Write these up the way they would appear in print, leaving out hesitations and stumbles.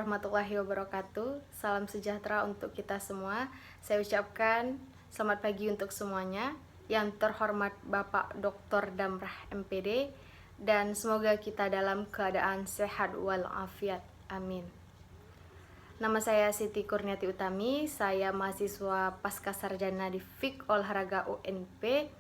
warahmatullahi wabarakatuh. Salam sejahtera untuk kita semua. Saya ucapkan selamat pagi untuk semuanya. Yang terhormat Bapak Dr. Damrah MPD, dan semoga kita dalam keadaan sehat walafiat. Amin. Nama saya Siti Kurniati Utami. Saya mahasiswa Pasca Sarjana di FIK Olahraga UNP.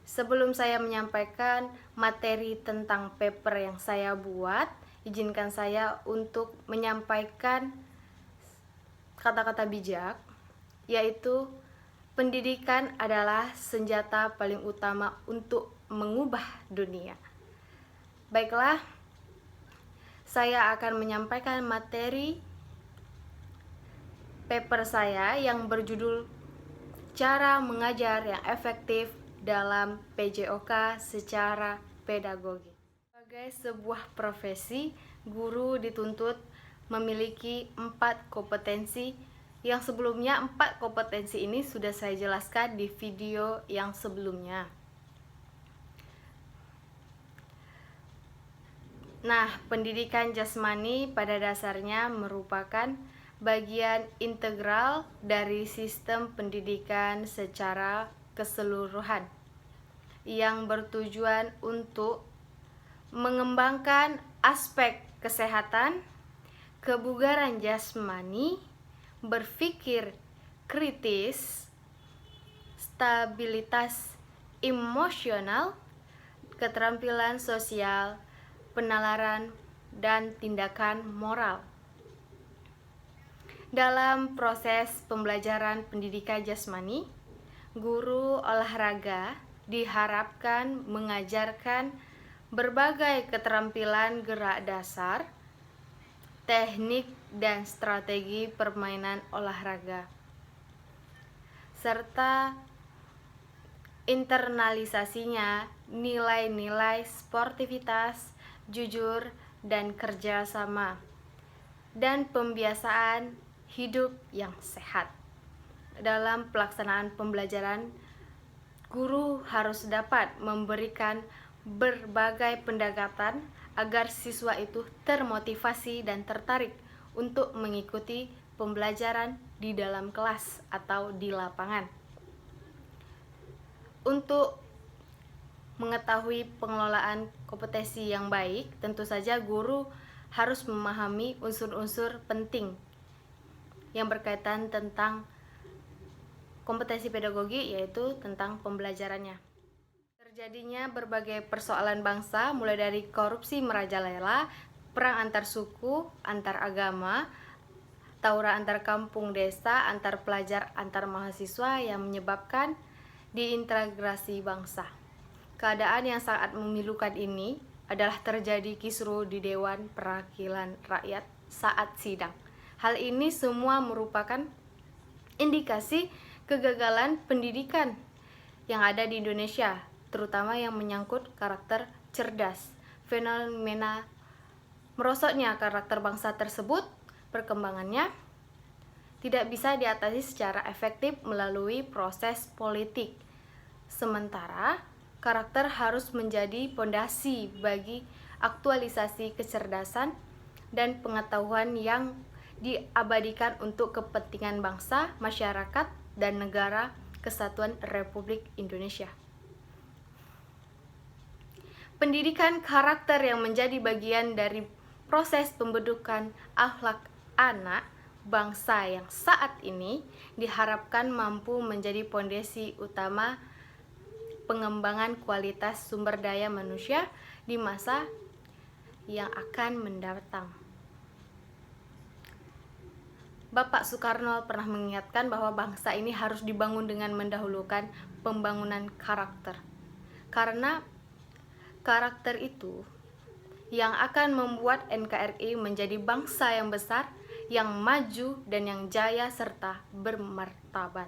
Sebelum saya menyampaikan materi tentang paper yang saya buat, izinkan saya untuk menyampaikan kata-kata bijak, yaitu pendidikan adalah senjata paling utama untuk mengubah dunia. Baiklah, saya akan menyampaikan materi paper saya yang berjudul Cara Mengajar yang Efektif dalam PJOK secara Pedagogi. Sebagai sebuah profesi, guru dituntut memiliki 4 kompetensi yang sebelumnya 4 kompetensi ini sudah saya jelaskan di video yang sebelumnya. Nah, pendidikan jasmani pada dasarnya merupakan bagian integral dari sistem pendidikan secara keseluruhan yang bertujuan untuk mengembangkan aspek kesehatan, kebugaran jasmani, berpikir kritis, stabilitas emosional, keterampilan sosial, penalaran, dan tindakan moral. Dalam proses pembelajaran pendidikan jasmani, guru olahraga diharapkan mengajarkan berbagai keterampilan gerak dasar, teknik dan strategi permainan olahraga, serta internalisasinya nilai-nilai sportivitas, jujur, dan kerjasama, dan pembiasaan hidup yang sehat. Dalam pelaksanaan pembelajaran, guru harus dapat memberikan berbagai pendekatan agar siswa itu termotivasi dan tertarik untuk mengikuti pembelajaran di dalam kelas atau di lapangan. Untuk mengetahui pengelolaan kompetensi yang baik, tentu saja guru harus memahami unsur-unsur penting yang berkaitan tentang kompetensi pedagogi, yaitu tentang pembelajarannya. Terjadinya berbagai persoalan bangsa, mulai dari korupsi merajalela, perang antar suku, antar agama, tawuran antar kampung desa, antar pelajar, antar mahasiswa yang menyebabkan diintegrasi bangsa. Keadaan yang sangat memilukan ini adalah terjadi kisruh di Dewan Perwakilan Rakyat saat sidang. Hal ini semua merupakan indikasi kegagalan pendidikan yang ada di Indonesia, terutama yang menyangkut karakter cerdas. Fenomena merosotnya karakter bangsa tersebut, perkembangannya tidak bisa diatasi secara efektif melalui proses politik. Sementara karakter harus menjadi pondasi bagi aktualisasi kecerdasan dan pengetahuan yang diabadikan untuk kepentingan bangsa, masyarakat, dan negara kesatuan Republik Indonesia. Pendidikan karakter yang menjadi bagian dari proses pembentukan akhlak anak bangsa yang saat ini diharapkan mampu menjadi pondasi utama pengembangan kualitas sumber daya manusia di masa yang akan mendatang. Bapak Soekarno pernah mengingatkan bahwa bangsa ini harus dibangun dengan mendahulukan pembangunan karakter. Karena karakter itu yang akan membuat NKRI menjadi bangsa yang besar, yang maju, dan yang jaya serta bermartabat.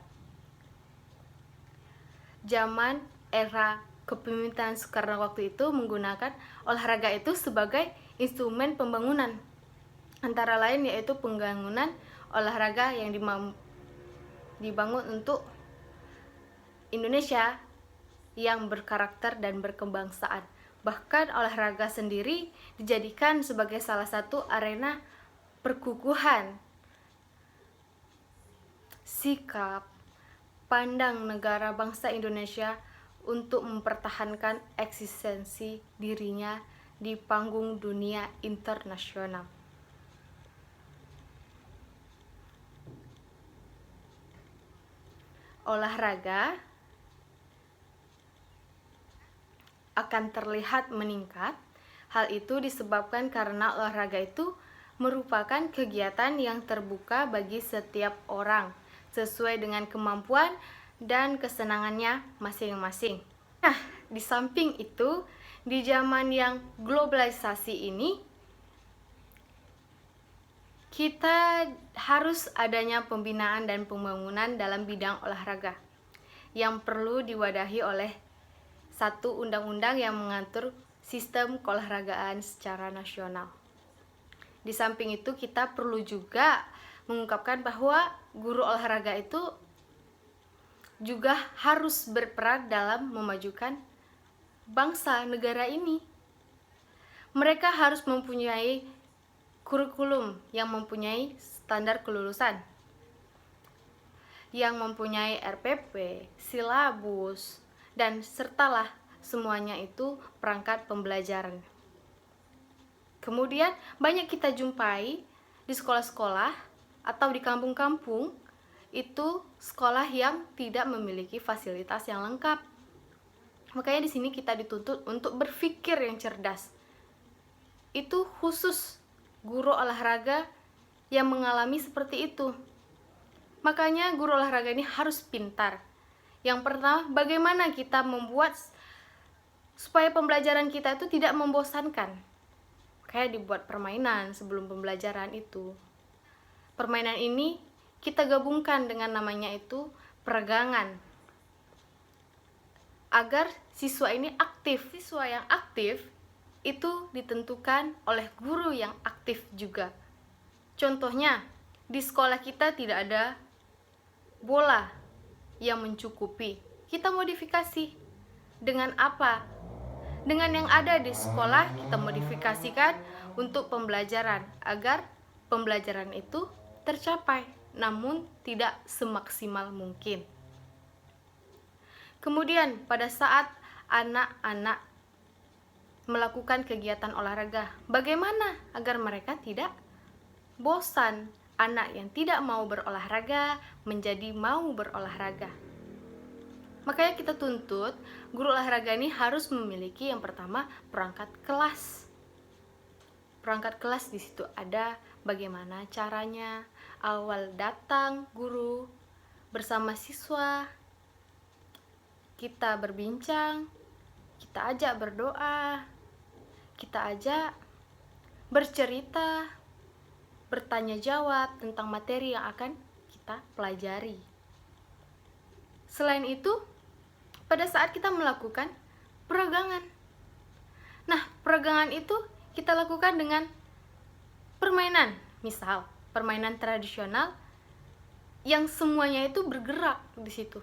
Zaman era kepemimpinan Soekarno waktu itu menggunakan olahraga itu sebagai instrumen pembangunan, antara lain yaitu pembangunan olahraga yang dibangun untuk Indonesia yang berkarakter dan berkebangsaan. Bahkan olahraga sendiri dijadikan sebagai salah satu arena perkukuhan, sikap pandang negara bangsa Indonesia untuk mempertahankan eksistensi dirinya di panggung dunia internasional. Olahraga akan terlihat meningkat. Hal itu disebabkan karena olahraga itu merupakan kegiatan yang terbuka bagi setiap orang sesuai dengan kemampuan dan kesenangannya masing-masing. Nah, di samping itu, di zaman yang globalisasi ini, kita harus adanya pembinaan dan pembangunan dalam bidang olahraga yang perlu diwadahi oleh satu undang-undang yang mengatur sistem keolahragaan secara nasional. Di samping itu, kita perlu juga mengungkapkan bahwa guru olahraga itu juga harus berperan dalam memajukan bangsa negara ini. Mereka harus mempunyai kurikulum yang mempunyai standar kelulusan, yang mempunyai RPP, silabus, dan sertalah semuanya itu perangkat pembelajaran. Kemudian banyak kita jumpai di sekolah-sekolah atau di kampung-kampung itu sekolah yang tidak memiliki fasilitas yang lengkap. Makanya di sini kita dituntut untuk berpikir yang cerdas. Itu khusus guru olahraga yang mengalami seperti itu. Makanya guru olahraga ini harus pintar. Yang pertama, bagaimana kita membuat supaya pembelajaran kita itu tidak membosankan. Kayak dibuat permainan sebelum pembelajaran itu. Permainan ini kita gabungkan dengan namanya itu peregangan. Agar siswa ini aktif. Siswa yang aktif itu ditentukan oleh guru yang aktif juga. Contohnya, di sekolah kita tidak ada bola yang mencukupi. Kita modifikasi. Dengan apa? Dengan yang ada di sekolah kita modifikasikan untuk pembelajaran agar pembelajaran itu tercapai, namun tidak semaksimal mungkin. Kemudian pada saat anak-anak melakukan kegiatan olahraga, bagaimana agar mereka tidak bosan? Anak yang tidak mau berolahraga menjadi mau berolahraga. Makanya kita tuntut guru olahraga ini harus memiliki yang pertama perangkat kelas. Perangkat kelas di situ ada bagaimana caranya awal datang guru bersama siswa. Kita berbincang, kita ajak berdoa, kita ajak bercerita, bertanya jawab tentang materi yang akan kita pelajari. Selain itu, pada saat kita melakukan peregangan. Nah, peregangan itu kita lakukan dengan permainan. Misal, permainan tradisional yang semuanya itu bergerak di situ.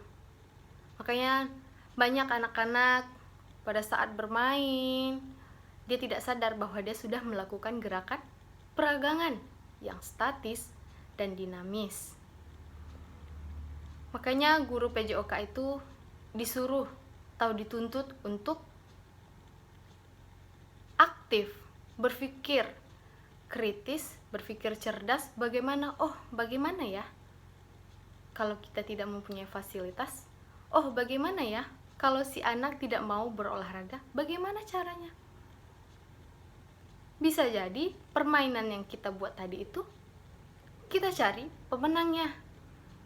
Makanya banyak anak-anak pada saat bermain, dia tidak sadar bahwa dia sudah melakukan gerakan peregangan yang statis dan dinamis. Makanya guru PJOK itu disuruh atau dituntut untuk aktif, berpikir kritis, berpikir cerdas, bagaimana ya kalau kita tidak mempunyai fasilitas? Bagaimana ya kalau si anak tidak mau berolahraga? Bagaimana caranya? Bisa jadi permainan yang kita buat tadi itu kita cari pemenangnya,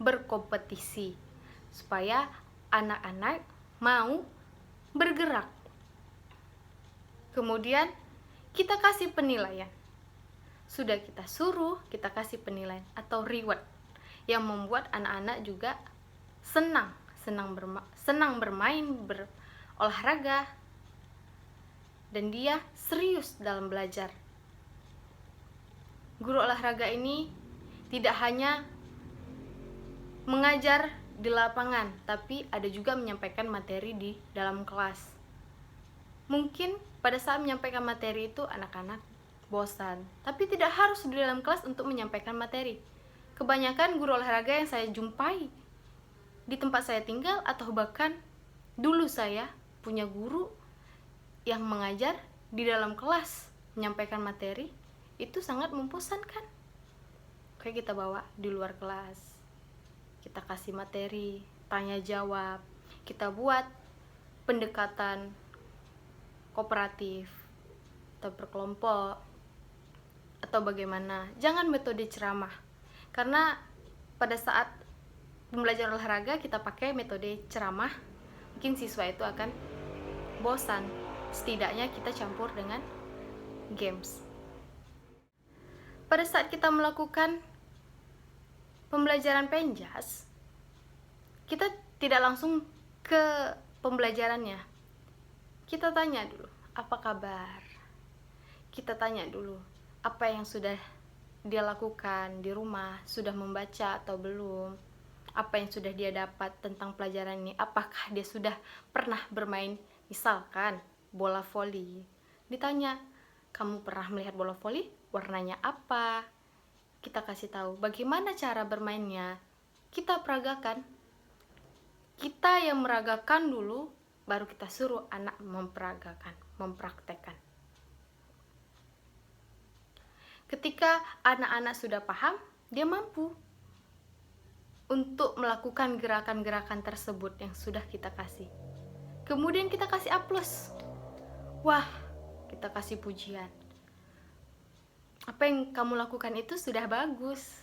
berkompetisi supaya anak-anak mau bergerak. Kemudian kita kasih penilaian. Sudah kita suruh, kita kasih penilaian atau reward yang membuat anak-anak juga senang bermain, berolahraga, dan dia serius dalam belajar. Guru olahraga ini tidak hanya mengajar di lapangan, tapi ada juga menyampaikan materi di dalam kelas. Mungkin pada saat menyampaikan materi itu anak-anak bosan. Tapi tidak harus di dalam kelas untuk menyampaikan materi. Kebanyakan guru olahraga yang saya jumpai di tempat saya tinggal, atau bahkan dulu saya punya guru yang mengajar di dalam kelas menyampaikan materi, itu sangat membosankan. Kayak kita bawa di luar kelas, kita kasih materi, tanya jawab, kita buat pendekatan kooperatif atau berkelompok atau bagaimana. Jangan metode ceramah, karena pada saat pembelajaran olahraga kita pakai metode ceramah, mungkin siswa itu akan bosan. Setidaknya kita campur dengan games. Pada saat kita melakukan pembelajaran penjas, kita tidak langsung ke pembelajarannya. Kita tanya dulu, apa kabar? Kita tanya dulu, apa yang sudah dia lakukan di rumah, sudah membaca atau belum? Apa yang sudah dia dapat tentang pelajaran ini? Apakah dia sudah pernah bermain, misalkan bola voli? Ditanya, kamu pernah melihat bola voli? Warnanya apa? Kita kasih tahu bagaimana cara bermainnya. Kita peragakan. Kita yang meragakan dulu, baru kita suruh anak memperagakan, mempraktekkan. Ketika anak-anak sudah paham, dia mampu untuk melakukan gerakan-gerakan tersebut yang sudah kita kasih. Kemudian kita kasih aplaus. Wah, kita kasih pujian. Apa yang kamu lakukan itu sudah bagus.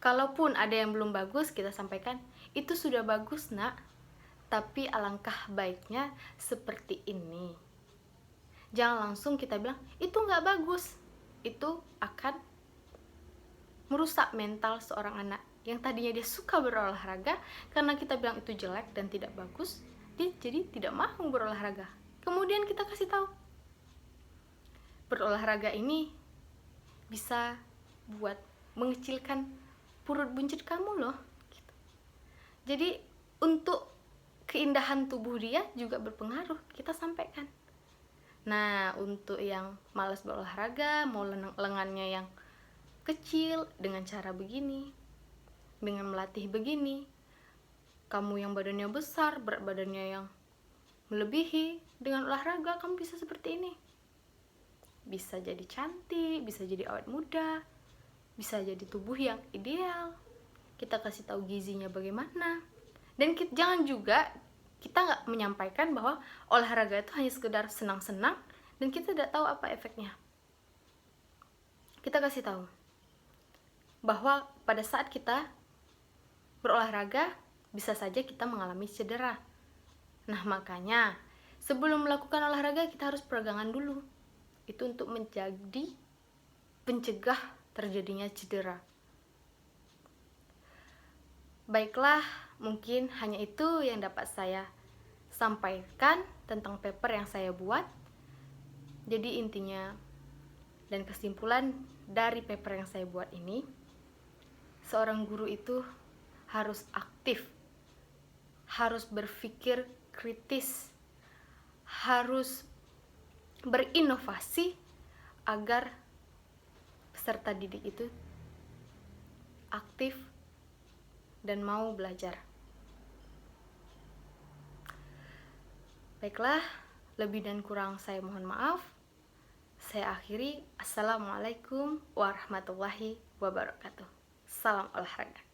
Kalaupun ada yang belum bagus, kita sampaikan, itu sudah bagus nak, tapi alangkah baiknya seperti ini. Jangan langsung kita bilang, itu nggak bagus. Itu akan merusak mental seorang anak yang tadinya dia suka berolahraga. Karena kita bilang itu jelek dan tidak bagus, dia jadi tidak mau berolahraga. Kemudian kita kasih tahu, berolahraga ini bisa buat mengecilkan perut buncit kamu loh gitu. Jadi untuk keindahan tubuh dia juga berpengaruh, kita sampaikan. Nah, untuk yang malas berolahraga, mau lengannya yang kecil, dengan cara begini, dengan melatih begini. Kamu yang badannya besar, berat badannya yang melebihi, dengan olahraga kamu bisa seperti ini. Bisa jadi cantik, bisa jadi awet muda, bisa jadi tubuh yang ideal. Kita kasih tahu gizinya bagaimana. Dan jangan juga kita nggak menyampaikan bahwa olahraga itu hanya sekedar senang-senang dan kita tidak tahu apa efeknya. Kita kasih tahu bahwa pada saat kita berolahraga bisa saja kita mengalami cedera. Nah, makanya sebelum melakukan olahraga kita harus peregangan dulu. Itu untuk pencegah terjadinya cedera. Baiklah, mungkin hanya itu yang dapat saya sampaikan tentang paper yang saya buat. Jadi intinya dan kesimpulan dari paper yang saya buat ini, seorang guru itu harus aktif, harus berpikir kritis, harus berinovasi agar peserta didik itu aktif dan mau belajar. Baiklah, lebih dan kurang saya mohon maaf. Saya akhiri. Assalamualaikum warahmatullahi wabarakatuh. Salam olahraga.